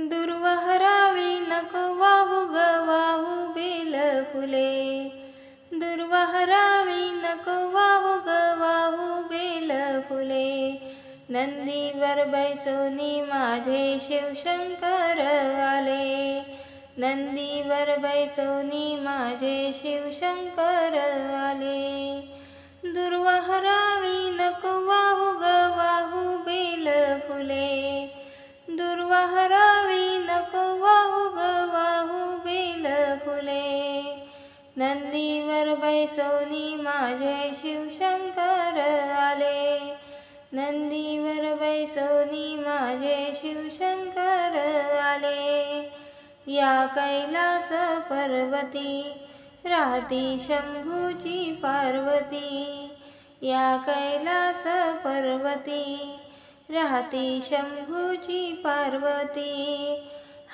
दुर्वाहरावी नको वाहू ग वाहू बेल फुले, दुर्वाहरावी नको वाहू ग वाहू बेल फुले. नंदीवर बैसोनी माझे शिवशंकर आले, नंदीवर बैसोनी माझे शिवशंकर आले. दुर्वाहरावी नको वाहू ग वाहू बेल फुले, दुर्वाहरावी नको वाहू ग वाहू बेल फुले. नंदीवर बैसोनी माझे शिवशंकर आले, नंदीवर बैसोनी माझे शिवशंकर आले. या कैलास पर्वती राहती शंभूची पार्वती, या कैलास पर्वती राहती शंभूची पार्वती.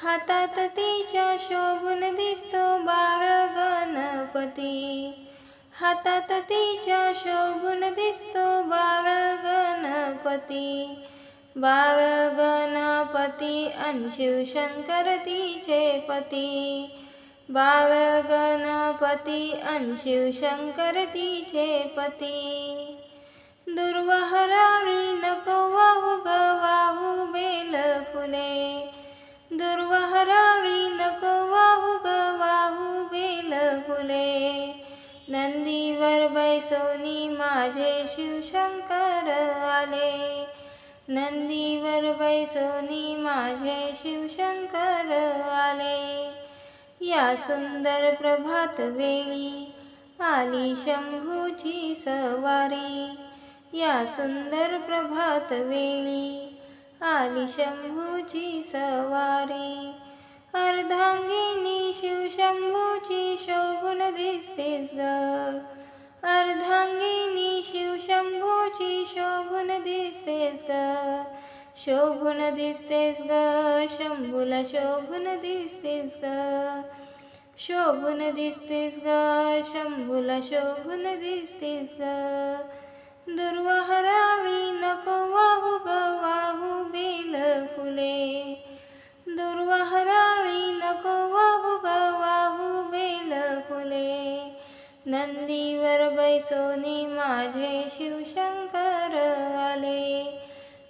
हातात तिच्या शोभून दिसतो बाळ गणपती, हातात तिच्या शोभून दिसतो बाळ गणपती. बाळ गणपती अन शिवशंकर तिचे पती, बाळ गणपती अन शिवशंकर तिचे पती. दुर्वाहरावी नको वाहू ग वाहू बेल फुले, दुर्वाहरावी नको वाहू ग वाहू बेल फुले. नंदीवर बैसोनी माझे शिवशंकर आले, नंदीवर बैसोनी माझे शिवशंकर आले. या सुंदर प्रभात वेळी आली शंभूची सवारी, या सुंदर प्रभात वेळी आली शंभूची सवारी. अर्धांगिनी शिवशंभूची शोभून दिसतेस ग, अर्धांगिनी शिवशंभूची शोभून दिसतेस ग, शोभून दिसतेस ग शंभूला शोभून दिसतेस ग, शोभून दिसतेस ग शंभूला शोभून दिसतेस ग. दुर्वाहरावी नको वाहू ग वाहू बेल फुले, दुर्वाहरावी नको वाहू ग वाहू बेल फुले. नंदीवर बैसोनी माझे शिवशंकर आले,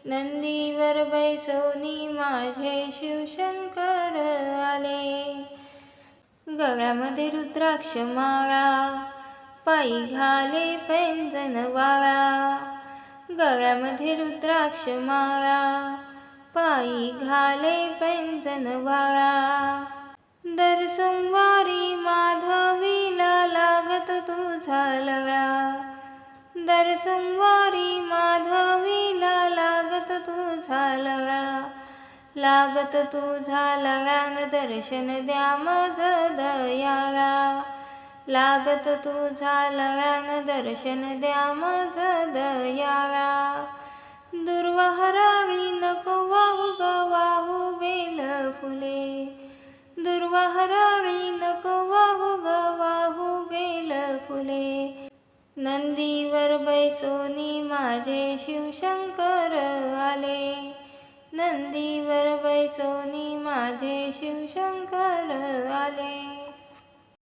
नंदीवर बैसोनी माझे शिवशंकर आले. गळ्यामध्ये रुद्राक्ष माळा पायी घाले पैंजण वाळा, गळ्यामध्ये रुद्राक्ष माळा पायी घाले पैंजण वाळा. दर सोमवारी माधवीला लागत तुझा लळा, दर सोमवारी माधवीला लागत तुझा लळा, लागत तुझा लळान दर्शन द्या माझ दयाळा, लागत तुझा लळान दर्शन द्या माझ दयाळा. दुर्वाहरावी नको वाहू ग वाहू बेल फुले, दुर्वाहरावी नको वाहू ग वाहू बेल फुले. नंदीवर बैसोनी माझे शिवशंकर आले, नंदीवर बैसोनी माझे शिवशंकर आले.